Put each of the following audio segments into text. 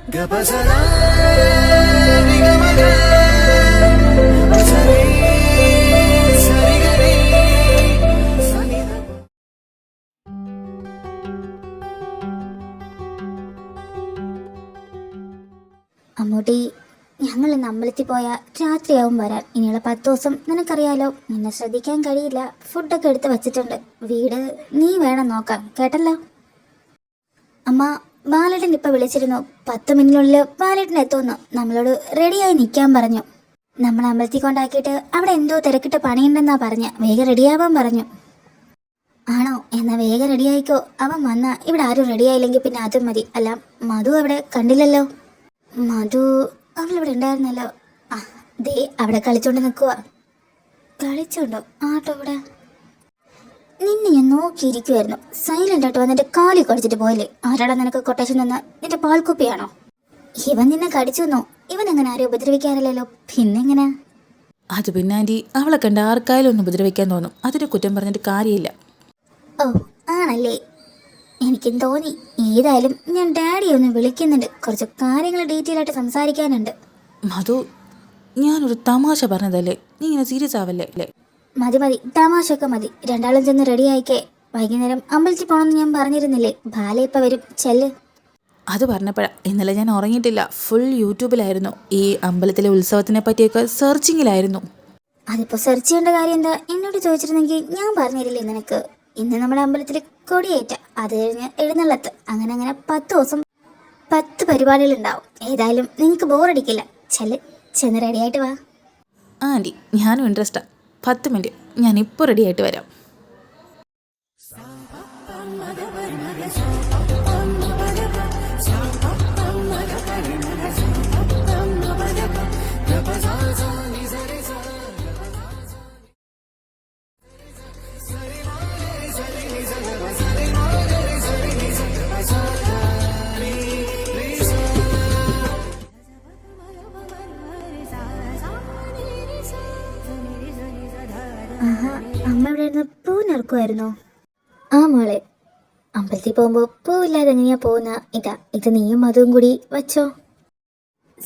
അമ്മൂട്ടി, ഞങ്ങൾ ഇന്ന് അമ്പലത്തിൽ പോയാൽ രാത്രിയാവും വരാൻ. ഇനിയുള്ള 10 ദിവസം നിനക്കറിയാലോ, നിന്നെ ശ്രദ്ധിക്കാൻ കഴിയില്ല. ഫുഡൊക്കെ എടുത്ത് വെച്ചിട്ടുണ്ട്. വീട് നീ വേണം നോക്കാൻ, കേട്ടല്ലോ. അമ്മ, ബാലേട്ടൻ ഇപ്പം വിളിച്ചിരുന്നു. 10 മിനിറ്റിനുള്ളിൽ ബാലേട്ടൻ എത്തുമെന്ന്. നമ്മളോട് റെഡിയായി നിൽക്കാൻ പറഞ്ഞു. നമ്മൾ അമ്പലത്തിൽ കൊണ്ടാക്കിയിട്ട് അവിടെ എന്തോ തിരക്കിട്ട് പണിയുണ്ടെന്നാ പറഞ്ഞ. വേഗം റെഡിയാവാൻ പറഞ്ഞു. ആണോ? എന്നാ വേഗം റെഡിയായിക്കോ. അവൻ വന്നാ ഇവിടെ ആരും റെഡിയായില്ലെങ്കിൽ പിന്നെ അതും മതി. അല്ല, മധു അവിടെ കണ്ടില്ലല്ലോ. മധു അവളിവിടെ ഉണ്ടായിരുന്നല്ലോ. ആ, ദേ അവിടെ കളിച്ചോണ്ട് നിൽക്കുക. കളിച്ചോണ്ടോ? ആട്ടോ ഇവിടെ. നിന്നെ ഞാൻ നോക്കിയിരിക്കുമായിരുന്നു. സൈലന്റ് ആയിട്ട് വന്നിട്ട് കാലി കടിച്ചിട്ട് പോയില്ലേ? ആരാടാ നിനക്ക് കൊട്ടേഷൻ തന്ന? നിന്റെ പാൽക്കുപ്പിയാണോ? ഇവൻ നിന്നെ കടിച്ചു. ഇവൻ അങ്ങനെ ആരും ഉപദ്രവിക്കാറില്ലല്ലോ, പിന്നെങ്ങനെ? അത് പിന്നെ ആൻറ്റി, അവളെ കണ്ട ആർക്കായാലും ഒന്ന് ഉപദ്രവിക്കാൻ തോന്നും. അതിന് കുറ്റം പറഞ്ഞിട്ട് കാര്യമില്ല. ഓ, ആണല്ലേ? എനിക്കും തോന്നി. ഏതായാലും ഞാൻ ഡാഡിയെ ഒന്ന് വിളിക്കുന്നുണ്ട്. കുറച്ച് കാര്യങ്ങൾ ഡീറ്റെയിൽ ആയിട്ട് സംസാരിക്കാനുണ്ട്. മധു, ഞാനൊരു തമാശ പറഞ്ഞതല്ലേ, നീ ഇങ്ങനെ സീരിയസ് ആവല്ലേ. മതി മതി, തമാശയൊക്കെ മതി. രണ്ടാളും ചെന്ന് റെഡി ആയിക്കേ. വൈകുന്നേരം അമ്പലത്തിൽ പോകണമെന്ന് ഞാൻ പറഞ്ഞിരുന്നില്ലേ? ബാല ഇപ്പം വരും, ചെല്ല്. അത് പറഞ്ഞപ്പോഴാ ഇന്നലെ ഞാൻ ഉറങ്ങിയിട്ടില്ല. ഫുൾ യൂട്യൂബിലായിരുന്നു. ഈ അമ്പലത്തിലെ ഉത്സവത്തിനെ പറ്റിയൊക്കെ സെർച്ചിങ്ങിലായിരുന്നു. അതിപ്പോൾ സെർച്ച് ചെയ്യേണ്ട കാര്യം എന്താ? എന്നോട് ചോദിച്ചിരുന്നെങ്കിൽ ഞാൻ പറഞ്ഞിരില്ലേ നിനക്ക്? ഇന്ന് നമ്മുടെ അമ്പലത്തിൽ കൊടിയേറ്റ, അത് കഴിഞ്ഞ് എഴുന്നള്ളത്ത്, അങ്ങനെ അങ്ങനെ 10 ദിവസം 10 പരിപാടികളുണ്ടാവും. ഏതായാലും നിങ്ങൾക്ക് ബോറടിക്കില്ല. ചെന്ന് റെഡി ആയിട്ട് വാ. ആൻറ്റി, ഞാനും ഇൻട്രസ്റ്റാണ്. 10 മിനിറ്റ്, ഞാൻ ഇപ്പോൾ റെഡി ആയിട്ട് വരാം. അമ്മ ഇവിടെ ഇരുന്ന് പൂ നിറക്കുമായിരുന്നോ? ആ മോളെ, അമ്പലത്തിൽ പോകുമ്പോൾ പൂവില്ലാതെ എങ്ങനെയാ പോകുന്ന? ഇത് നീയും അതും കൂടി വച്ചോ.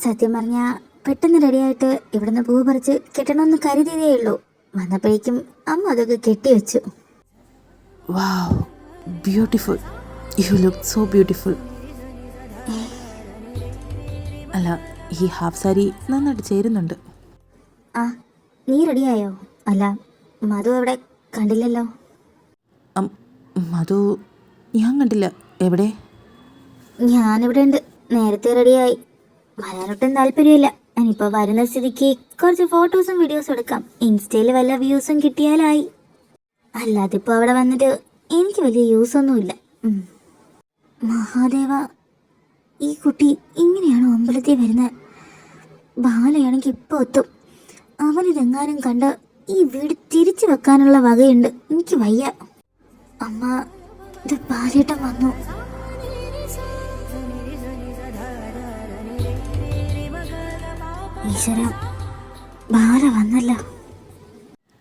സത്യം പറഞ്ഞാ പെട്ടെന്ന് റെഡിയായിട്ട് ഇവിടുന്ന് പൂ പറിച്ച് കെട്ടണമെന്ന് കരുതിയതേ ഉള്ളൂ. വന്നപ്പോഴേക്കും അമ്മ അതൊക്കെ കെട്ടിവെച്ചു. Wow, beautiful. You look so beautiful. അല്ല, ഈ ഹാഫ് സാരി നന്നായിട്ട് ചേരുന്നുണ്ട്. ആ, നീ റെഡിയായോ? അല്ല, മധു അവിടെ കണ്ടില്ലല്ലോ. മധു ഞാൻ കണ്ടില്ല. എവിടെ? ഞാനിവിടെ ഉണ്ട്. നേരത്തെ റെഡിയായി. വരാനൊട്ടും താല്പര്യമില്ല. ഞാനിപ്പോൾ വരുന്ന സ്ഥിതിക്ക് കുറച്ച് ഫോട്ടോസും വീഡിയോസും എടുക്കാം. ഇൻസ്റ്റയിൽ വല്ല വ്യൂസും കിട്ടിയാലായി. അല്ലാതിപ്പോൾ അവിടെ വന്നിട്ട് എനിക്ക് വലിയ യൂസൊന്നുമില്ല. മഹാദേവ, ഈ കുട്ടി ഇങ്ങനെയാണോ അമ്പലത്തിൽ വരുന്നത്? ബാലയാണെങ്കിൽ ഇപ്പോൾ എത്തും. അവനിതെങ്ങാനും കണ്ട് ഈ വീട് തിരിച്ചു വെക്കാനുള്ള വകയുണ്ട്. എനിക്ക് വയ്യ. അമ്മ, ഇത് ബാലേട്ടൻ വന്നു. ഈശ്വര, ബാല വന്നല്ല.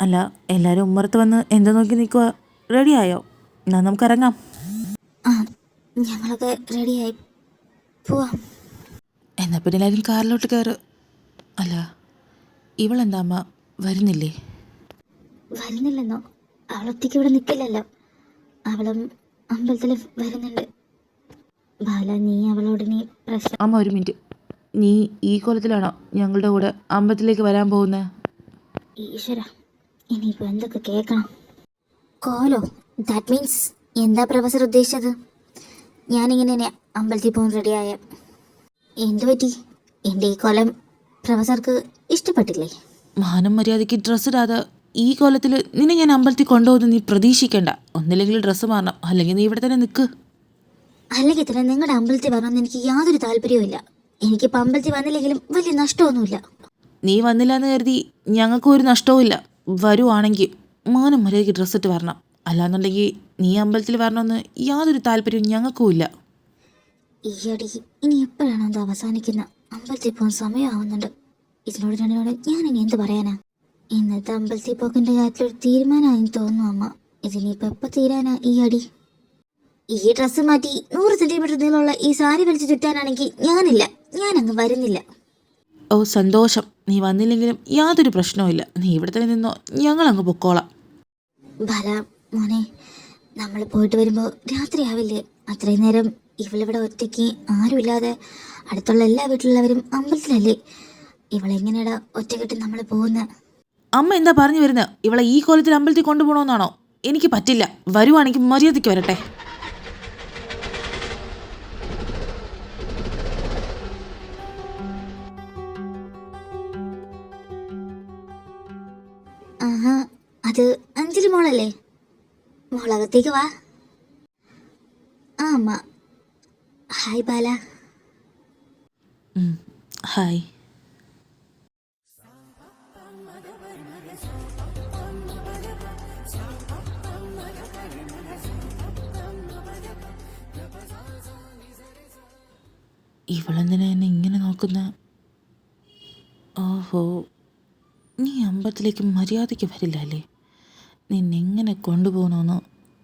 അല്ല, എല്ലാവരും ഉമ്മറത്ത് വന്ന് എന്താ നോക്കി നിൽക്കുക? റെഡിയായോ? എന്നാൽ നമുക്ക് ഇറങ്ങാം. ആ, ഞങ്ങളൊക്കെ റെഡിയായി, പോവാം. എന്നാൽ പിന്നെ എല്ലാവരും കാറിലോട്ട് കയറ്. അല്ല, ഇവളെന്താ അമ്മ വരുന്നില്ലേ? വരുന്നില്ലെന്നോ? അവളൊറ്റയ്ക്ക് ഇവിടെ നിൽക്കില്ലല്ലോ. അവളും അമ്പലത്തിൽ വരുന്നുണ്ട്. ബാല, നീ അവളോടിനി പ്രശ്നം. അമ്മ ഒരു മിനിറ്റ്, നീ ഈ കോലത്തിലാണോ ഞങ്ങളുടെ കൂടെ അമ്പലത്തിലേക്ക് വരാൻ പോകുന്നത്? ഈശ്വര, ഇനിയിപ്പോൾ എന്തൊക്കെ കേൾക്കണം. കോലോ? ദാറ്റ് മീൻസ് എന്താ പ്രൊഫസർ ഉദ്ദേശിച്ചത്? ഞാനിങ്ങനെ തന്നെ അമ്പലത്തിൽ പോകാൻ റെഡിയായ. എന്തു പറ്റി? എൻ്റെ ഈ കോലം പ്രൊഫസർക്ക് ഇഷ്ടപ്പെട്ടില്ലേ? മാനം മര്യാദയ്ക്ക് ഡ്രസ്സ് ഇടാതെ ഈ കോലത്തിൽ നിന്നെ ഞാൻ അമ്പലത്തിൽ കൊണ്ടുപോകുന്നു നീ പ്രതീക്ഷിക്കേണ്ട. ഒന്നില്ലെങ്കിൽ ഡ്രസ്സ് മാറണം, അല്ലെങ്കിൽ നീ ഇവിടെ തന്നെ നിൽക്ക്. അല്ലെങ്കിൽ തന്നെ നിങ്ങളുടെ അമ്പലത്തിൽ വരണമെന്ന് എനിക്ക് യാതൊരു താല്പര്യവുമില്ല. എനിക്കിപ്പോൾ അമ്പലത്തിൽ വന്നില്ലെങ്കിലും വലിയ നഷ്ടമൊന്നുമില്ല. നീ വന്നില്ല എന്ന് കരുതി ഞങ്ങൾക്കും ഒരു നഷ്ടവുമില്ല. വരുവാണെങ്കിൽ മാനം മര്യാദയ്ക്ക് ഡ്രസ്സ് ഇട്ട് വരണം. അല്ലാന്നുണ്ടെങ്കിൽ നീ അമ്പലത്തിൽ വരണമെന്ന് യാതൊരു താല്പര്യവും ഞങ്ങൾക്കും ഇല്ല. ഈയടി, ഇനി എപ്പോഴാണോ അത് അവസാനിക്കുന്ന? അമ്പലത്തിൽ പോകാൻ സമയമാവുന്നുണ്ട്. ഇതിനോട് രണ്ടിനോട് ഞാൻ ഇനി എന്ത് പറയാനാ? ഇന്നത്തെ അമ്പലത്തിൽ പോക്കിൻ്റെ കാര്യത്തിലൊരു തീരുമാനമായി തോന്നുന്നു അമ്മ. ഇതിനിപ്പോൾ എപ്പോൾ തീരാനാ ഈ അടി? ഈ ഡ്രസ്സ് മാറ്റി 100 സെന്റിമീറ്റർ നീളമുള്ള ഈ സാരി വലിച്ചു ചുറ്റാനാണെങ്കിൽ ഞാനങ്ങ് വരുന്നില്ല. ഓ സന്തോഷം, നീ വന്നില്ലെങ്കിലും യാതൊരു പ്രശ്നവുമില്ല. നീ ഇവിടെ തന്നെ നിന്നോ, ഞങ്ങളങ്ങ് പൊക്കോളാം. ബാല മോനെ, നമ്മൾ പോയിട്ട് വരുമ്പോൾ രാത്രിയാവില്ലേ? അത്രയും നേരം ഇവളിവിടെ ഒറ്റയ്ക്ക് ആരുമില്ലാതെ, അടുത്തുള്ള എല്ലാ വീട്ടിലുള്ളവരും അമ്പലത്തിലല്ലേ? ഇവളെങ്ങനെയാടാ ഒറ്റക്കെട്ട് നമ്മൾ പോകുന്നത്? അമ്മ എന്താ പറഞ്ഞു വരുന്നത്? ഇവളെ ഈ കോലത്തിൽ അമ്പലത്തിൽ കൊണ്ടുപോകണമെന്നാണോ? എനിക്ക് പറ്റില്ല. വരുവാണെങ്കിൽ മര്യാദയ്ക്ക് വരട്ടെ. ആഹാ, അത് അഞ്ജലി മോളല്ലേ? മോളകത്തേക്ക് വാ. ആ അമ്മ. ഹായ് ബാല. ഹായ്. ഇവളെന്തിനാ എന്നെ ഇങ്ങനെ നോക്കുന്ന? ഓഹോ, നീ അമ്പലത്തിലേക്ക് മര്യാദയ്ക്ക് വരില്ല അല്ലേ? നിന്നെങ്ങനെ കൊണ്ടുപോകണമെന്ന്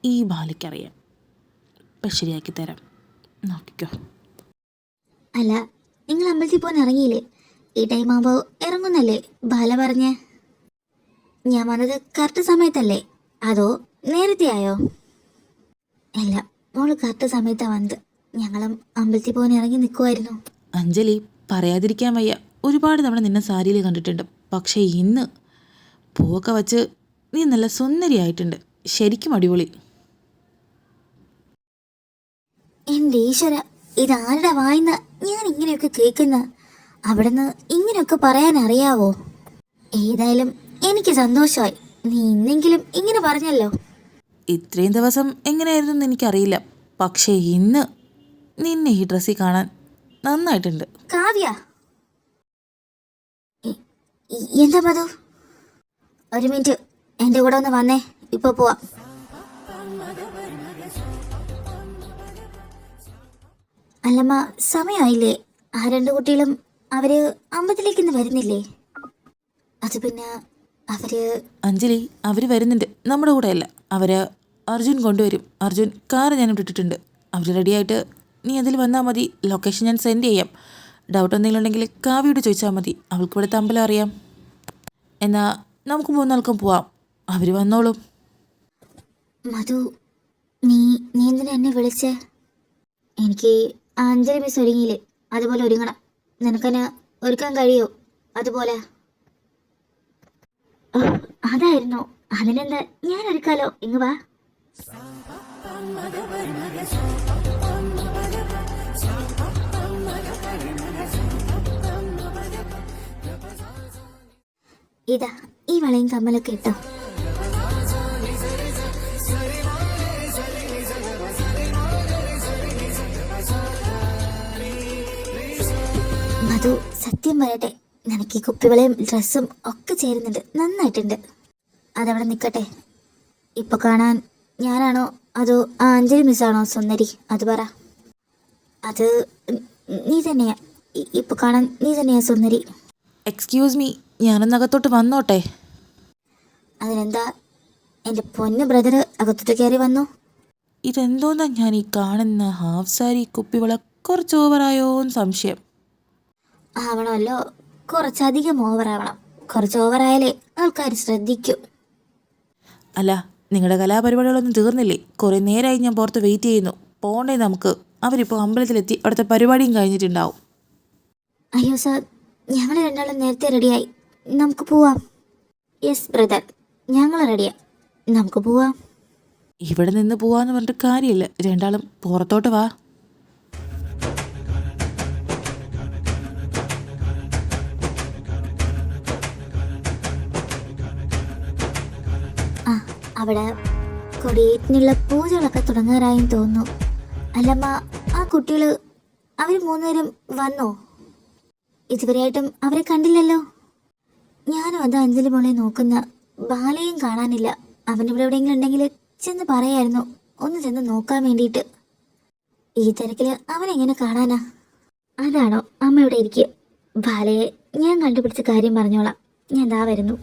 ഈ ബാലയ്ക്കറിയാം. ഇപ്പം ശരിയാക്കി തരാം, നോക്കിക്കോ. അല്ല, നിങ്ങൾ അമ്പലത്തിൽ പോകാൻ ഇറങ്ങിയില്ലേ? ഈ ടൈം ആകുമ്പോൾ ഇറങ്ങുന്നല്ലേ ബാല പറഞ്ഞേ? ഞാൻ വന്നത് കറക്റ്റ് സമയത്തല്ലേ, അതോ നേരത്തെ ആയോ? അല്ല, മോള് കറക്റ്റ് സമയത്താണ് വന്നത്. ഞങ്ങളും അമ്പലത്തിൽ പോകാൻ ഇറങ്ങി നിൽക്കുമായിരുന്നു. അഞ്ജലി, പറയാതിരിക്കാൻ വയ്യ. ഒരുപാട് തവണ നിന്നെ സാരിയിൽ കണ്ടിട്ടുണ്ട്. പക്ഷേ ഇന്ന് പൂവൊക്കെ വച്ച് നീ നല്ല സുന്ദരിയായിട്ടുണ്ട്. ശരിക്കും അടിപൊളി. എൻ്റെ ഈശ്വര, ഇതാരുടെ വായിന്ന ഞാൻ ഇങ്ങനെയൊക്കെ കേൾക്കുന്ന? അവിടുന്ന് ഇങ്ങനെയൊക്കെ പറയാൻ അറിയാവോ? ഏതായാലും എനിക്ക് സന്തോഷമായി. നീ ഇന്നെങ്കിലും ഇങ്ങനെ പറഞ്ഞല്ലോ. ഇത്രയും ദിവസം എങ്ങനെയായിരുന്നു എനിക്കറിയില്ല. പക്ഷേ ഇന്ന് നിന്നെ ഈ ഡ്രസ്സിൽ കാണാൻ നന്നായിട്ടുണ്ട്. കാവ്യ, എന്താ മധു? ഒരു മിനിറ്റ്, എൻ്റെ കൂടെ ഒന്ന് വന്നേ, ഇപ്പൊ പോവാം. അല്ലമ്മ, സമയമായില്ലേ? ആ 2 കുട്ടികളും അവര് അമ്പലത്തിലേക്ക് ഇന്ന് വരുന്നില്ലേ? അത് പിന്നെ അവര്... അഞ്ജലി, അവർ വരുന്നുണ്ട്. നമ്മുടെ കൂടെയല്ല, അവര് അർജുൻ കൊണ്ടുവരും. അർജുൻ കാറ് ഞാൻ ഇട്ടിട്ടുണ്ട്. അവർ റെഡിയായിട്ട് നീ അതിൽ വന്നാൽ മതി. ലൊക്കേഷൻ ഞാൻ സെൻഡ് ചെയ്യാം. ഡൗട്ട് എന്തെങ്കിലും ഉണ്ടെങ്കിൽ കാവ്യോട് ചോദിച്ചാൽ മതി. അവൾക്ക് ഇവിടുത്തെ അമ്പലം അറിയാം. എന്നാൽ നമുക്ക് 3 ആൾക്കും പോവാം. അവർ വന്നോളും. മധു, നീ എന്തിനാ എന്നെ വിളിച്ചേ? എനിക്ക് അഞ്ജലി മിസ് ഒരുങ്ങിയില്ലേ, അതുപോലെ ഒരുങ്ങണം. നിനക്കെന്നെ ഒരുക്കാൻ കഴിയോ? അതുപോലെ. അതായിരുന്നു. അതിനെന്താ, ഞാൻ ഒരുക്കാലോ. ഇങ്ങ് വാ. ഇതാ, ഈ വളയും കമ്മലൊക്കെ ഇട്ടോ. മധു, സത്യം പറയട്ടെ, നിനക്ക് ഈ കുപ്പികളെയും ഡ്രസ്സും ഒക്കെ ചേരുന്നുണ്ട്. നന്നായിട്ടുണ്ട്. അതവിടെ നിൽക്കട്ടെ. ഇപ്പൊ കാണാൻ ഞാനാണോ അതോ ആ അഞ്ജലി മിസ്സാണോ സുന്ദരി? അത് പറ. അത് നീ തന്നെയാ. ഇപ്പൊ കാണാൻ നീ തന്നെയാ സുന്ദരി. എക്സ്ക്യൂസ് മീ, ഞാനൊന്നകത്തോട്ട് വന്നോട്ടെ? അതിനെന്താ, എൻ്റെ പൊന്ന് ബ്രദർ അകത്തോട്ട് കയറി വന്നു. ഇതെന്തോന്നാ ഞാൻ ഈ കാണുന്ന ഹാഫ് സാരി കുപ്പിവള കുറച്ച് ഓവറായോന്ന് സംശയം. ആവണമല്ലോ, കുറച്ചധികം ഓവറാവണം. കുറച്ച് ഓവറായാലേ ആൾക്കാർ ശ്രദ്ധിക്കും. അല്ല, നിങ്ങളുടെ കലാപരിപാടികളൊന്നും തീർന്നില്ലേ? കുറേ നേരമായി ഞാൻ പുറത്ത് വെയിറ്റ് ചെയ്യുന്നു. പോകണ്ടേ നമുക്ക്? അവരിപ്പോൾ അമ്പലത്തിലെത്തി. അവിടുത്തെ പരിപാടിയും കഴിഞ്ഞിട്ടുണ്ടാവും. അയ്യോ സാർ, ഞങ്ങൾ 2 നേരത്തെ റെഡിയായി. നമുക്ക് പോവാം. യെസ് ബ്രദർ, ഞങ്ങൾ റെഡിയാ. നമുക്ക് പോവാം. ഇവിടെ നിന്ന് പോവാന്ന് പറഞ്ഞിട്ട് കാര്യമില്ല. 2 ആളും പുറത്തോട്ട് വാ. ആ, അവിടെ കൊടിയേറ്റിനുള്ള പൂജകളൊക്കെ തുടങ്ങാറായും തോന്നുന്നു. അല്ലമ്മ, ആ കുട്ടികൾ അവർ 3 പേരും വന്നോ? ഇതുവരെയായിട്ടും അവരെ കണ്ടില്ലല്ലോ. ഞാനും അത് അഞ്ജലി മോളെ നോക്കുന്ന. ബാലയും കാണാനില്ല. അവനിവിടെ എവിടെയെങ്കിലും ഉണ്ടെങ്കിൽ ചെന്ന് പറയായിരുന്നു, ഒന്ന് ചെന്ന് നോക്കാൻ വേണ്ടിയിട്ട്. ഈ തിരക്കിൽ അവനെങ്ങനെ കാണാനാ? അതാണോ അമ്മ ഇവിടെ ഇരിക്കുക. ബാലയെ ഞാൻ കണ്ടുപിടിച്ച കാര്യം പറഞ്ഞോളാം. ഞാൻ ദാ വരുന്നു.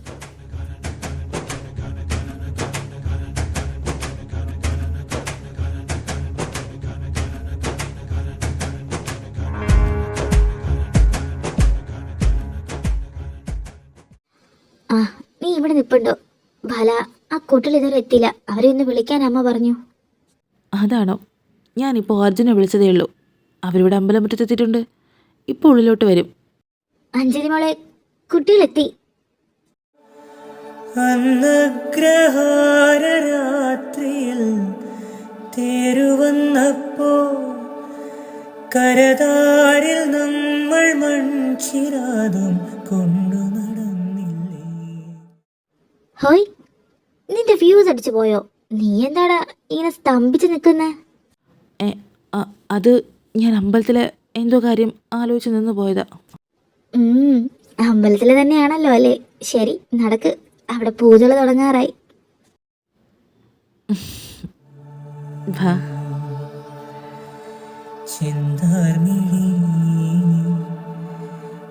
അവിടെ നിൽപ്പുണ്ടോ? ബാല, ആ കുട്ടികൾ ഇതുവരെ എത്തിയില്ല. അവരെ ഒന്ന് വിളിക്കാൻ അമ്മ പറഞ്ഞു. അതാണോ? ഞാനിപ്പോൾ അർജുനെ വിളിച്ചതേ ഉള്ളൂ. അവരിവിടെ അമ്പലമുറ്റത്തെത്തിയിട്ടുണ്ട്. ഇപ്പോൾ ഉള്ളിലോട്ട് വരും. അഞ്ജലി മോളെ, കുട്ടികളെത്തി. അന്നഗ്രഹാരരാത്രിയിൽ തേരുവന്നപ്പോ കരതാരിൽ നമ്മൾ മൺചിരാതും കൊണ്ടു നടന്നില്ലേ. ഹോയ്, നിന്റെ ഫ്യൂസ് അടിച്ചു പോയോ? നീ എന്താടാ ഇങ്ങനെ സ്തംഭിച്ച് നിൽക്കുന്നേ? അത് ഞാൻ അമ്പലത്തിലെ എന്തോ കാര്യം ആലോചിച്ച് നിന്ന് പോയതാ. അമ്പലത്തിൽ തന്നെയാണല്ലോ അല്ലേ? ശരി, നടക്ക്. അവിടെ പൂജകൾ തുടങ്ങാറായി. വാ. ചെന്താർമിഴി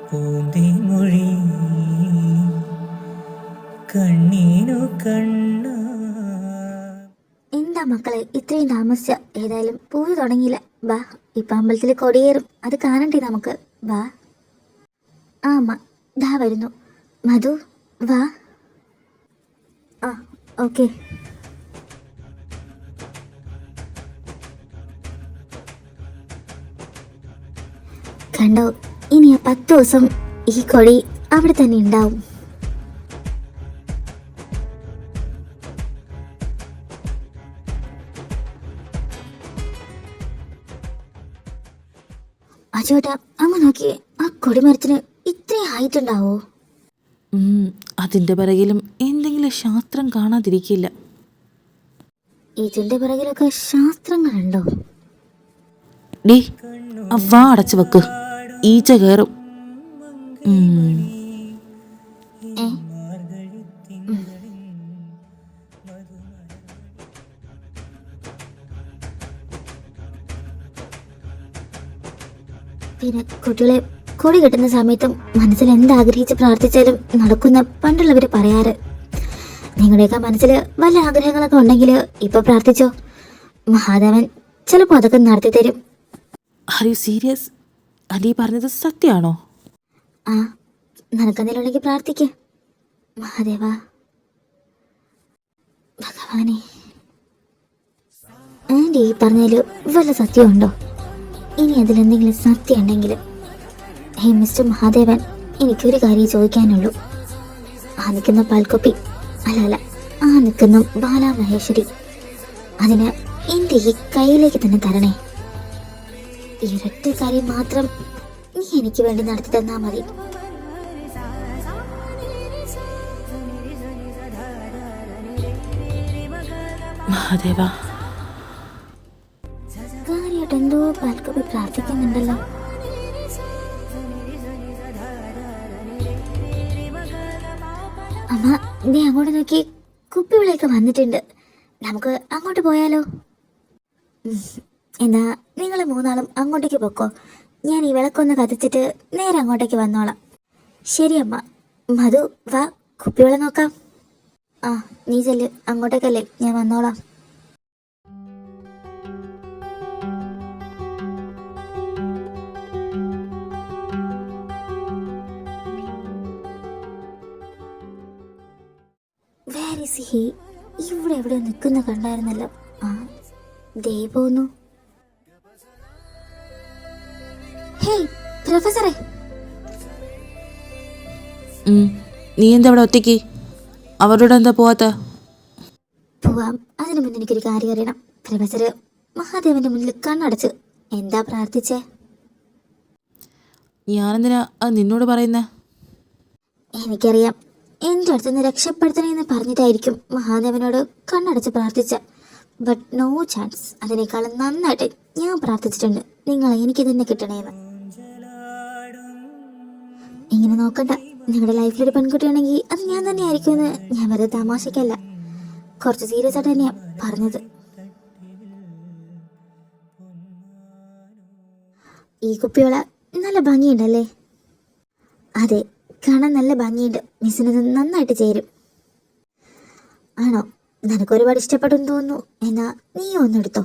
പൂന്തേൻമൊഴി കണ്ണീനു കണ്ണ. എന്താ മക്കളെ ഇത്രയും താമസിച്ച? ഏതായാലും പൂജ തുടങ്ങിയില്ല. വാ, ഇപ്പം അമ്പലത്തിൽ കൊടിയേറും, അത് കാണണ്ടേ നമുക്ക്? വാ. ആ അമ്മ ദാ വരുന്നു. മധു വാ. ആ ഓക്കെ. കണ്ടോ, ഇനി 10 ദിവസം ഈ കൊടി അവിടെ തന്നെ ഉണ്ടാവും. അച്ചോട്ടാ, അമ്മ നോക്കിയേ, ആ കൊടിമരത്തിന് ഇത്രയും ഹൈറ്റ് ഉണ്ടാവോ? അതിൻ്റെ പിറകിലും എന്തെങ്കിലും ശാസ്ത്രം കാണാതിരിക്കില്ല. ഇതിന്റെ പിറകിലൊക്കെ ശാസ്ത്രങ്ങളുണ്ടോ? ഡേ, ആ വാ അടച്ചു വെക്ക്, ഈച്ച കയറും. പിന്നെ കുട്ടികളെ, കൊടി കിട്ടുന്ന സമയത്തും മനസ്സിൽ എന്താഗ്രഹിച്ച് പ്രാർത്ഥിച്ചാലും നടക്കുന്ന പണ്ടുള്ളവർ പറയാറ്. നിങ്ങളുടെയൊക്കെ മനസ്സിൽ വല്ല ആഗ്രഹങ്ങളൊക്കെ ഉണ്ടെങ്കിൽ ഇപ്പൊ പ്രാർത്ഥിച്ചോ, മഹാദേവൻ ചിലപ്പോൾ അതൊക്കെ നടത്തി തരും. Are you serious? അലി പറഞ്ഞത് സത്യമാണോ? ആ, നിനക്കെന്തെങ്കിലുണ്ടെങ്കിൽ പ്രാർത്ഥിക്ക. മഹാദേവ, ഭഗവാനെ. ആൻറ്റി ഈ പറഞ്ഞതിൽ വല്ല സത്യമുണ്ടോ? ഇനി അതിലെന്തെങ്കിലും സത്യം ഉണ്ടെങ്കിൽ, ഹേ മിസ്റ്റർ മഹാദേവൻ, എനിക്കൊരു കാര്യം ചോദിക്കാനുള്ളൂ. ആ നിൽക്കുന്ന പാൽക്കൊപ്പി, അല്ല, ആ നിൽക്കുന്ന ബാല മഹേശ്വരി, അതിന് എൻ്റെ ഈ കയ്യിലേക്ക് തന്നെ തരണേ. ഈ ഒരൊറ്റ കാര്യം മാത്രം നീ എനിക്ക് വേണ്ടി നടത്തി തന്നാ മതി. മഹാദേവ. കാര്യമായിട്ട് എന്തോ പാൽക്കൊപ്പി പ്രാർത്ഥിക്കുന്നുണ്ടല്ലോ. അമ്മ, നീ അങ്ങോട്ട് നോക്കി, കുപ്പിവിളയൊക്കെ വന്നിട്ടുണ്ട്. നമുക്ക് അങ്ങോട്ട് പോയാലോ? എന്നാ നിങ്ങൾ 3 അങ്ങോട്ടേക്ക് പൊക്കോ. ഞാൻ ഈ വിളക്കൊന്ന് കത്തിച്ചിട്ട് നേരെ അങ്ങോട്ടേക്ക് വന്നോളാം. ശരി അമ്മ. മധു വാ, കുപ്പിവിള നോക്കാം. ആ, നീ ചെല്ല്, അങ്ങോട്ടേക്കല്ലേ, ഞാൻ വന്നോളാം. ഇവിടെ എവിടെ നിൽക്കുന്ന കണ്ടായിരുന്നല്ലോ. ആ, ദേ പോന്നു. ഹേയ് പ്രൊഫസറെ. നീ എന്താ അവിടെ ഒറ്റയ്ക്ക്? അവരോട് എന്താ പോവാത്ത? പോവാം, അതിനു മുന്നേ എനിക്കൊരു കാര്യം അറിയണം. പ്രൊഫസർ മഹാദേവന്റെ മുന്നിൽ കണ്ണടച്ച് എന്താ പ്രാർത്ഥിച്ചേ? ഞാനെന്തിനാ അത് നിന്നോട് പറയുന്നേ? എനിക്കറിയാം, എൻ്റെ അടുത്തുനിന്ന് രക്ഷപ്പെടുത്തണമെന്ന് പറഞ്ഞിട്ടായിരിക്കും മഹാദേവനോട് കണ്ണടച്ച് പ്രാർത്ഥിച്ച. But no chance. അതിനേക്കാളും നന്നായിട്ട് ഞാൻ പ്രാർത്ഥിച്ചിട്ടുണ്ട്, നിങ്ങൾ എനിക്ക് തന്നെ കിട്ടണേന്ന്. ഇങ്ങനെ നോക്കണ്ട, നിങ്ങളുടെ ലൈഫിലൊരു പെൺകുട്ടിയാണെങ്കിൽ അത് ഞാൻ തന്നെ ആയിരിക്കുമെന്ന് ഞാൻ വെറുതെ തമാശക്കല്ല, കുറച്ച് സീരിയസ് ആയിട്ട് തന്നെയാണ് പറഞ്ഞത്. ഈ കുപ്പിയോള നല്ല ഭംഗിയുണ്ടല്ലേ? അതെ, കാണാൻ നല്ല ഭംഗിയുണ്ട്. മിസ്സിനത് നന്നായിട്ട് ചേരും. ആണോ? നിനക്ക് ഒരുപാട് ഇഷ്ടപ്പെട്ടെന്ന് തോന്നുന്നു. എന്നാ നീ ഒന്നെടുത്തോ,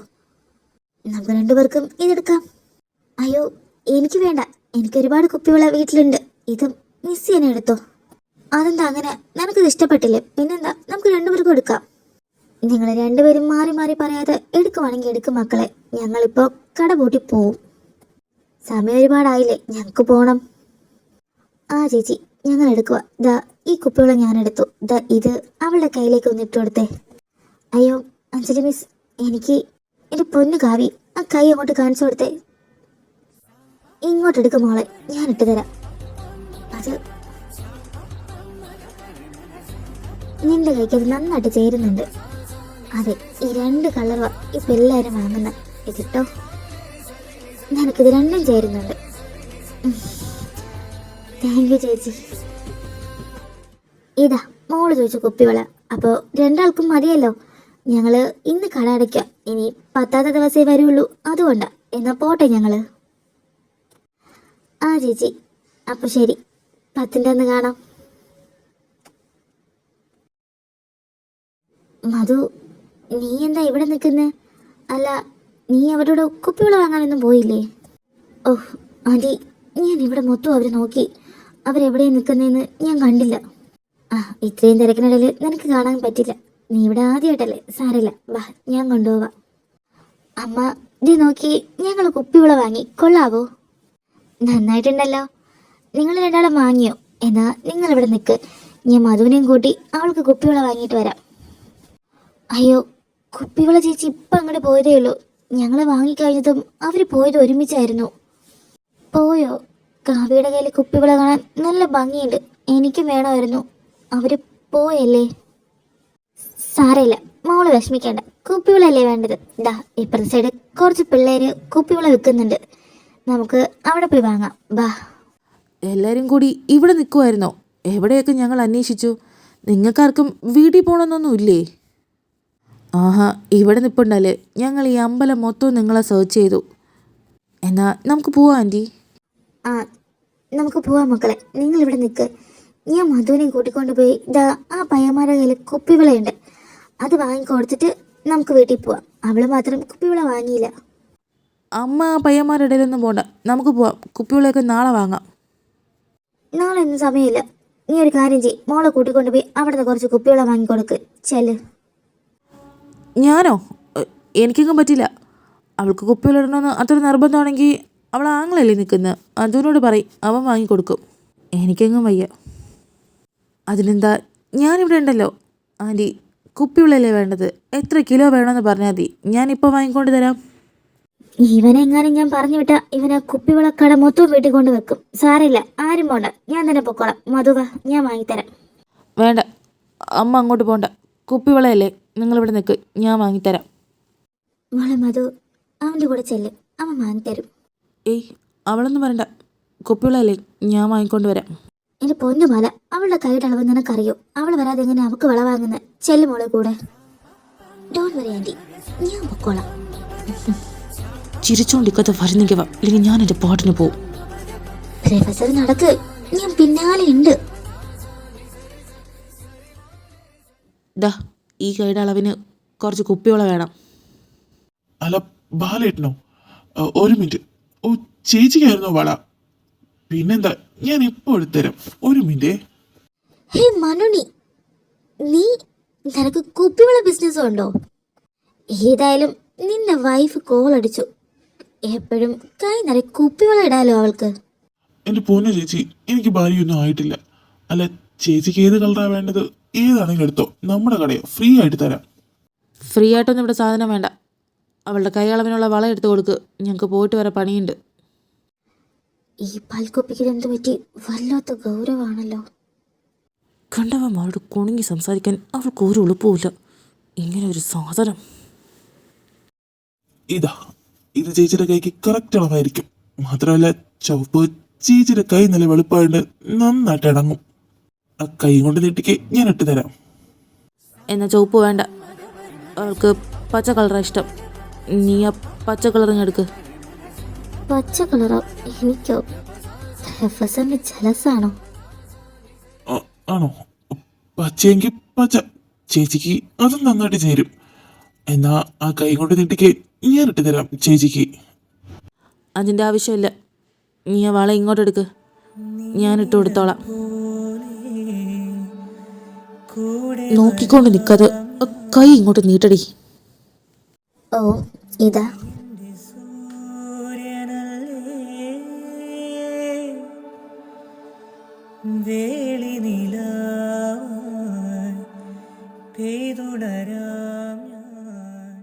നമുക്ക് 2 പേർക്കും ഇതെടുക്കാം. അയ്യോ, എനിക്ക് വേണ്ട, എനിക്ക് ഒരുപാട് കുപ്പിവിള വീട്ടിലുണ്ട്. ഇത് മിസ് തന്നെ എടുത്തോ. അതെന്താ അങ്ങനെ? നിനക്കിത് ഇഷ്ടപ്പെട്ടില്ലേ? പിന്നെന്താ, നമുക്ക് രണ്ടുപേർക്കും എടുക്കാം. നിങ്ങൾ രണ്ടുപേരും മാറി മാറി പറയാതെ എടുക്കുവാണെങ്കിൽ എടുക്കും മക്കളെ. ഞങ്ങളിപ്പോ കട പൂട്ടി പോവും. സമയം ഒരുപാടായില്ലേ, ഞങ്ങൾക്ക് പോണം. ആ ചേച്ചി, ഞങ്ങൾ എടുക്കുക. ദാ ഈ കുപ്പിയോളം ഞാൻ എടുത്തു. ദാ ഇത് അവളുടെ കയ്യിലേക്ക് ഒന്ന് ഇട്ട് കൊടുത്തേ. അയ്യോ അഞ്ജലി മിസ്, എനിക്ക് എൻ്റെ പൊന്നു കാവി, ആ കൈ അങ്ങോട്ട് കാണിച്ചു കൊടുത്തേ. ഇങ്ങോട്ട് എടുക്കും മോളെ, ഞാൻ ഇട്ട് തരാം. അത് നിന്റെ കൈക്ക് അത് നന്നായിട്ട് ചേരുന്നുണ്ട്. അതെ, ഈ 2 കളറുവാ ഇപ്പം എല്ലാവരും വാങ്ങുന്ന. ഇതിട്ടോ, നിനക്കിത് രണ്ടും ചേരുന്നുണ്ട്. താങ്ക് യു ചേച്ചി. ഇതാ മോള് ചോദിച്ച കുപ്പിവള. അപ്പോൾ 2 ആൾക്കും മതിയല്ലോ. ഞങ്ങൾ ഇന്ന് കട അടയ്ക്കാം. ഇനി 10ാമത്തെ ദിവസമേ വരുള്ളൂ, അതുകൊണ്ടാ. എന്നാ പോട്ടെ ഞങ്ങള്. ആ ചേച്ചി, അപ്പോൾ ശരി, 10ൻ്റെ അന്ന് കാണാം. മധു, നീ എന്താ ഇവിടെ നിൽക്കുന്നേ? അല്ല, നീ അവരോട് കുപ്പിവള വാങ്ങാനൊന്നും പോയില്ലേ? ഓഹ് ആൻറ്റി, ഞാൻ ഇവിടെ മൊത്തം അവർ നോക്കി. അവരെവിടെയാണ് നിൽക്കുന്നതെന്ന് ഞാൻ കണ്ടില്ല. ആ, ഇത്രയും തിരക്കിനിടയിൽ നിനക്ക് കാണാൻ പറ്റില്ല. നീ ഇവിടെ ആദ്യമായിട്ടല്ലേ, സാരമില്ല, വാ, ഞാൻ കൊണ്ടുപോവാം. അമ്മ, ഇത് നോക്കി, ഞങ്ങൾ കുപ്പിവള വാങ്ങി, കൊള്ളാവോ? നന്നായിട്ടുണ്ടല്ലോ. നിങ്ങൾ 2 ആളും വാങ്ങിയോ? എന്നാ നിങ്ങളിവിടെ നിൽക്ക്, ഞാൻ മധുവിനെയും കൂട്ടി അവൾക്ക് കുപ്പിവള വാങ്ങിയിട്ട് വരാം. അയ്യോ, കുപ്പിവള ചേച്ചി ഇപ്പം അങ്ങോട്ട് പോയതേ ഉള്ളൂ. ഞങ്ങൾ വാങ്ങിക്കഴിഞ്ഞതും അവർ പോയത് ഒരുമിച്ചായിരുന്നു. പോയോ? കാവ്യയുടെ കയ്യിൽ കുപ്പിവള കാണാൻ നല്ല ഭംഗിയുണ്ട്, എനിക്കും വേണമായിരുന്നു. അവർ പോയല്ലേ? സാരമില്ല, മോള് വിഷമിക്കേണ്ട. കുപ്പിവളയല്ലേ വേണ്ടത്. ഇതാ ഇപ്പുറത്തെ സൈഡ് കുറച്ച് പിള്ളേര് കുപ്പിവള വിൽക്കുന്നുണ്ട്, നമുക്ക് അവിടെ പോയി വാങ്ങാം. ബാ. എല്ലാവരും കൂടി ഇവിടെ നിൽക്കുമായിരുന്നോ? എവിടെയൊക്കെ ഞങ്ങൾ അന്വേഷിച്ചു. നിങ്ങൾക്കാർക്കും വീട്ടിൽ പോകണമെന്നൊന്നുമില്ലേ? ആഹാ, ഇവിടെ നിൽപ്പുണ്ടല്ലേ. ഞങ്ങൾ ഈ അമ്പലം മൊത്തം നിങ്ങളെ സെർച്ച് ചെയ്തു. എന്നാ നമുക്ക് പോവാം ആൻറ്റി. ആ, നമുക്ക് പോവാം മക്കളെ, നിങ്ങളിവിടെ നിൽക്ക്. ഞാൻ മധുവിനെയും കൂട്ടിക്കൊണ്ടുപോയി ഇതാ ആ പയ്യന്മാരുടെ കയ്യിൽ കുപ്പിവിളയുണ്ട്, അത് വാങ്ങിക്കൊടുത്തിട്ട് നമുക്ക് വീട്ടിൽ പോവാം. അവള് മാത്രം കുപ്പിവിള വാങ്ങിയില്ല. അമ്മ പയ്യന്മാരുടെ ഇടയിലൊന്നും പോണ്ട, നമുക്ക് പോവാം. കുപ്പികളൊക്കെ നാളെ വാങ്ങാം. നാളെ ഒന്നും സമയമില്ല. നീ ഒരു കാര്യം ചെയ്യ്, മോളെ കൂട്ടിക്കൊണ്ടുപോയി അവിടുന്ന് കുറച്ച് കുപ്പിവിള വാങ്ങിക്കൊടുക്ക്. ചെല്ല്. ഞാനോ? എനിക്കെങ്ങും പറ്റില്ല. അവൾക്ക് കുപ്പികളിടണമെന്ന് അത്ര നിർബന്ധമാണെങ്കിൽ അവൾ ആങ്ങളല്ലേ നിൽക്കുന്നത്, അതുവിനോട് പറയും, അവൻ വാങ്ങിക്കൊടുക്കും. എനിക്കെങ്ങും വയ്യ. അതിനെന്താ, ഞാനിവിടെ ഉണ്ടല്ലോ. ആൻറ്റി, കുപ്പിവിളയല്ലേ വേണ്ടത്? എത്ര കിലോ വേണമെന്ന് പറഞ്ഞാൽ മതി, ഞാനിപ്പോൾ വാങ്ങിക്കൊണ്ട് തരാം. ഇവനെങ്ങാനും ഞാൻ പറഞ്ഞു വിട്ടാ ഇവനെ കുപ്പിവിളക്കട മൊത്തം വീട്ടിൽ കൊണ്ട് വെക്കും. സാരമില്ല, ആരും പോണ്ട, ഞാൻ തന്നെ പൊക്കോളാം. മധുവ, ഞാൻ വാങ്ങിത്തരാം. വേണ്ട, അമ്മ അങ്ങോട്ട് പോണ്ട. കുപ്പിവിളയല്ലേ, നിങ്ങളിവിടെ നിൽക്ക്, ഞാൻ വാങ്ങിത്തരാം. മോളെ മധു, അവൻ്റെ കൂടെ ചെല്ല്, അവൻ വാങ്ങിത്തരും. ഏയ്, അവളൊന്നും വരണ്ട. കുപ്പിവിളയല്ലേ, ഞാൻ വാങ്ങിക്കൊണ്ട് വരാം. എൻ്റെ പൊന്നു മാല, അവളുടെ കൈയുടെ അളവ് നിനക്കറിയോ? അവൾ വരാതെ എങ്ങനെ അവൾക്ക് വള വാങ്ങുന്നത്? ചെല്ലു മോളെ കൂടെ. ഡോണ്ട് വറി ആൻറ്റി, ഞാൻ പൊക്കോളാം. ചിരിച്ചോണ്ടിക്കത്ത് വരുന്നെങ്കിൽ വാ, ഇല്ലെങ്കിൽ ഞാൻ എൻ്റെ പാട്ടിന് പോവും. പ്രൊഫസർ നടക്ക്, ഞാൻ പിന്നാലെ ഉണ്ട്. ഡാ, ഈ കൈയുടെ അളവിന് കുറച്ച് കുപ്പിവള വേണം. അല്ല, ബാലേട്ടനോ? ഒരു മിനിറ്റ്. ഓ, ചേച്ചിക്കായിരുന്നോ വള? പിന്നെന്താ, ഞാൻ ഇപ്പോൾ എടുത്തുതരാം. ഒരു മിനിറ്റേ. ഹേ മനുണി, നിനക്ക് കുപ്പിവള ബിസിനസ് ഉണ്ടോ? ഏതായാലും നിന്റെ വൈഫ് കോൾ അടിച്ചു. എപ്പോഴും കൈ നിറയെ കുപ്പിവള ഇടാലോ അവൾക്ക്. എൻ്റെ പൊന്നു ചേച്ചി, എനിക്ക് ഭാര്യയൊന്നും ആയിട്ടില്ല. അല്ല, ചേച്ചിക്ക് ഏത് കളറാണ് വേണ്ടത്? ഏതാണെങ്കിലും എടുത്തോ, നമ്മുടെ കടയോ, ഫ്രീ ആയിട്ട് തരാം. ഫ്രീ ആയിട്ടൊന്നും ഇവിടെ സാധനം വേണ്ട. അവളുടെ കൈ അളവിനുള്ള വള എടുത്ത് കൊടുക്ക്, ഞങ്ങൾക്ക് പോയിട്ട് വരെ പണിയുണ്ട്. ഈ പാൽക്കുപ്പിക്ക് എന്ത് പറ്റി? വല്ലാത്ത ഗൗരവാണല്ലോ. കണ്ടവന്മാരോട് കുണുങ്ങി സംസാരിക്കാൻ അവൾക്ക് ഒരു എളുപ്പമില്ല. ഇങ്ങനെ ഒരു സാധനം. ഇതാ, ഇത് ചേച്ചിയുടെ കൈക്ക് കറക്റ്റ് അളവായിരിക്കും. മാത്രമല്ല, ചുവപ്പ് ചേച്ചിയുടെ കൈ നല്ല വെളുപ്പായിട്ട് നന്നായിട്ട് ഇടങ്ങും. ആ കൈ കൊണ്ട് നീട്ടിക്ക് ഞാൻ ഇട്ട് തരാം. എന്നാൽ ചുവപ്പ് വേണ്ട, അവൾക്ക് പച്ച കളറാണ് ഇഷ്ടം. നീ ആ പച്ച കളറിങ് എടുക്ക്. പച്ച കളറോ? എനിക്കോ? പ്രൊഫസറിന് ജലസാണോ? ആണോ? പച്ചയെങ്കിൽ പച്ച. ചേച്ചിക്ക് അതും നന്നായിട്ട് ചേരും. എന്നാ ആ കൈ കൊണ്ട് നീട്ടിക്ക് ഞാൻ ഇട്ട് തരാം ചേച്ചിക്ക്. അതിൻ്റെ ആവശ്യമില്ല, നീ ആ വള ഇങ്ങോട്ട് എടുക്ക്, ഞാൻ ഇട്ട് കൊടുത്തോളാം. നോക്കിക്കൊണ്ട് നിൽക്കാതെ കൈ ഇങ്ങോട്ട് നീട്ടടി. ഓ ഇതാ. സൂര്യനല്ലേ വേളി നിലാവായി പെയ്തുടരാം ഞാൻ.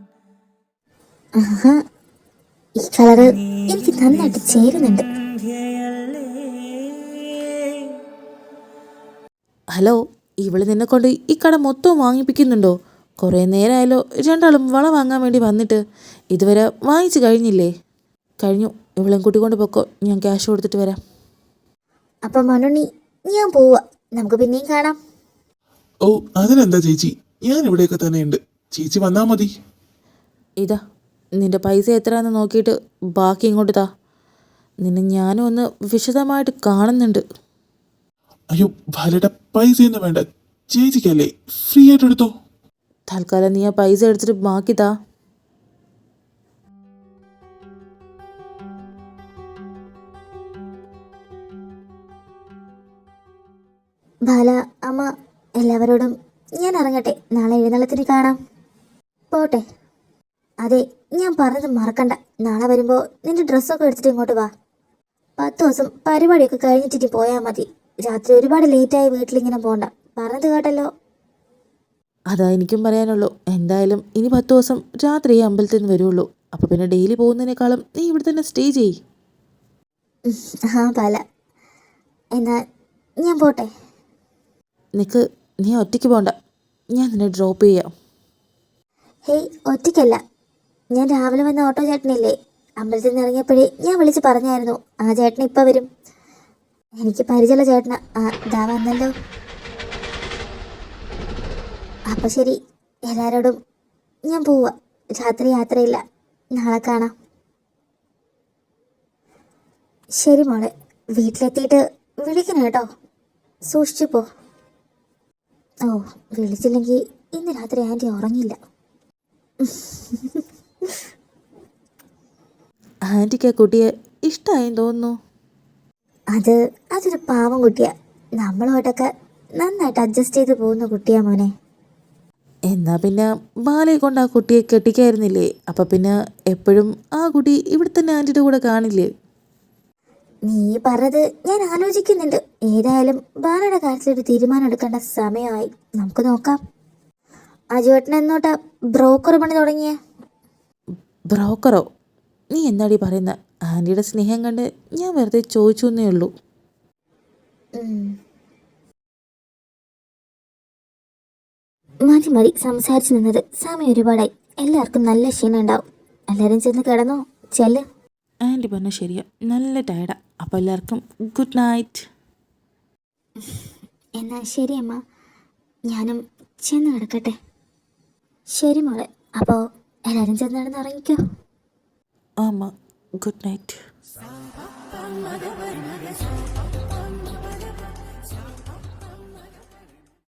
ആഹാ, ഈ കളറ് എനിക്ക് നന്നായിട്ട് ചേരുന്നുണ്ട്. സന്ധ്യയല്ലേ ഹലോ, ഇവള് നിന്നെ കൊണ്ട് ഈ കട മൊത്തം വാങ്ങിപ്പിക്കുന്നുണ്ടോ? കുറേ നേരമായാലോ രണ്ടാളും വള വാങ്ങാൻ വേണ്ടി വന്നിട്ട്. ഇതുവരെ വാങ്ങിച്ചു കഴിഞ്ഞില്ലേ? കഴിഞ്ഞു, ഇവളെയും കൂട്ടിക്കൊണ്ട് പൊക്കോ, ഞാൻ ക്യാഷ് കൊടുത്തിട്ട് വരാം. അപ്പം മനുണ്ണി, ഞാൻ പോവാ, നമുക്ക് പിന്നെയും കാണാം. ഓ അതിനെന്താ ചേച്ചി, ഞാൻ ഇവിടെയൊക്കെ തന്നെ ഉണ്ട്, ചേച്ചി വന്നാ മതി. ഇതാ നിന്റെ പൈസ എത്രയാണെന്ന് നോക്കിയിട്ട് ബാക്കി ഇങ്ങോട്ട് താ. നിന്നെ ഞാനും ഒന്ന് വിശദമായിട്ട് കാണുന്നുണ്ട്. അയ്യോ ബാലയുടെ പൈസയൊന്നും വേണ്ട, ചേച്ചിക്കല്ലേ, ഫ്രീ ആയിട്ട് എടുത്തോ. തൽക്കാലം നീ ആ പൈസ എടുത്തിട്ട് ബാക്കി താ. ബാല, അമ്മ, എല്ലാവരോടും ഞാൻ ഇറങ്ങട്ടെ, നാളെ എഴുന്നള്ളത്തിന് കാണാം. പോട്ടെ. അതെ, ഞാൻ പറഞ്ഞത് മറക്കണ്ട, നാളെ വരുമ്പോൾ നിന്റെ ഡ്രസ്സൊക്കെ എടുത്തിട്ട് ഇങ്ങോട്ട് വാ. 10 ദിവസം പരിപാടിയൊക്കെ കഴിഞ്ഞിട്ടിട്ട് പോയാൽ മതി. രാത്രി ഒരുപാട് ലേറ്റായി വീട്ടിലിങ്ങനെ പോകണ്ട, പറഞ്ഞത് കേട്ടല്ലോ. അതാ എനിക്കും പറയാനുള്ളൂ. എന്തായാലും ഇനി 10 ദിവസം രാത്രി ഈ അമ്പലത്തിൽ നിന്ന് വരുള്ളൂ. അപ്പോൾ പിന്നെ ഡെയിലി പോകുന്നതിനേക്കാളും നീ ഇവിടെ തന്നെ സ്റ്റേ ചെയ്യ്. ആ ബാല, എന്നാ ഞാൻ പോട്ടെ. നിനക്ക് നീ ഒറ്റയ്ക്ക് പോകണ്ട, ഞാൻ നിന്നെ ഡ്രോപ്പ് ചെയ്യാം. ഹേയ്, ഒറ്റയ്ക്കല്ല, ഞാൻ രാവിലെ വന്ന ഓട്ടോ ചേട്ടനില്ലേ, അമ്പലത്തിൽ നിന്ന് ഇറങ്ങിയപ്പോഴേ ഞാൻ വിളിച്ച് പറഞ്ഞായിരുന്നു, ആ ചേട്ടൻ ഇപ്പം വരും. എനിക്ക് പരിചയമുള്ള ചേട്ടനാ. ഇതാ വന്നല്ലോ. അപ്പം ശരി, എല്ലാവരോടും ഞാൻ പോവാ, രാത്രി യാത്രയില്ല, നാളെ കാണാം. ശരി മോളെ, വീട്ടിലെത്തിയിട്ട് വിളിക്കണം കേട്ടോ, സൂക്ഷിച്ചു പോ. ഓ, വിളിച്ചില്ലെങ്കിൽ ഇന്ന് രാത്രി ആൻറ്റി ഉറങ്ങില്ല. ആൻറ്റിക്ക് ആ കുട്ടിയെ ഇഷ്ടമായെന്ന് തോന്നുന്നു. അതൊരു പാവം കുട്ടിയാ, നമ്മളോട്ടൊക്കെ നന്നായിട്ട് അഡ്ജസ്റ്റ് ചെയ്ത് പോകുന്ന കുട്ടിയാ മോനെ. എന്നാൽ പിന്നെ ബാലയെ കൊണ്ട് ആ കുട്ടിയെ കെട്ടിക്കായിരുന്നില്ലേ? അപ്പം പിന്നെ എപ്പോഴും ആ കുട്ടി ഇവിടെ തന്നെ ആൻറ്റിയുടെ കൂടെ കാണില്ലേ? നീ പറഞ്ഞത് ഞാൻ ആലോചിക്കുന്നുണ്ട്. ഏതായാലും ബാലയുടെ കാര്യത്തിലൊരു തീരുമാനം എടുക്കേണ്ട സമയമായി, നമുക്ക് നോക്കാം. അജുവേട്ടൻ എന്നോട്ടാ ബ്രോക്കർ പണി തുടങ്ങിയ? ബ്രോക്കറോ? നീ എന്താടി പറയുന്ന? ആൻറ്റിയുടെ സ്നേഹം കണ്ട് ഞാൻ വെറുതെ ചോദിച്ചു എന്നേ ഉള്ളൂ. മതി മതി സംസാരിച്ചു നിന്നത്, സമയം ഒരുപാടായി. എല്ലാവർക്കും നല്ല ക്ഷീണം ഉണ്ടാവും, എല്ലാവരും ചെന്ന് കിടന്നോ, ചെല്ല്. ആൻറ്റി പറഞ്ഞ ശരിയാ, നല്ല ടയർഡാ. അപ്പോൾ എല്ലാവർക്കും ഗുഡ് നൈറ്റ്. എന്നാ ശരി അമ്മ, ഞാനും ചെന്ന് കിടക്കട്ടെ. ശരി മോളെ, അപ്പോൾ എല്ലാവരും ചെന്ന് കിടന്നുറങ്ങിക്കോ. ആമാ, ഗുഡ് നൈറ്റ്.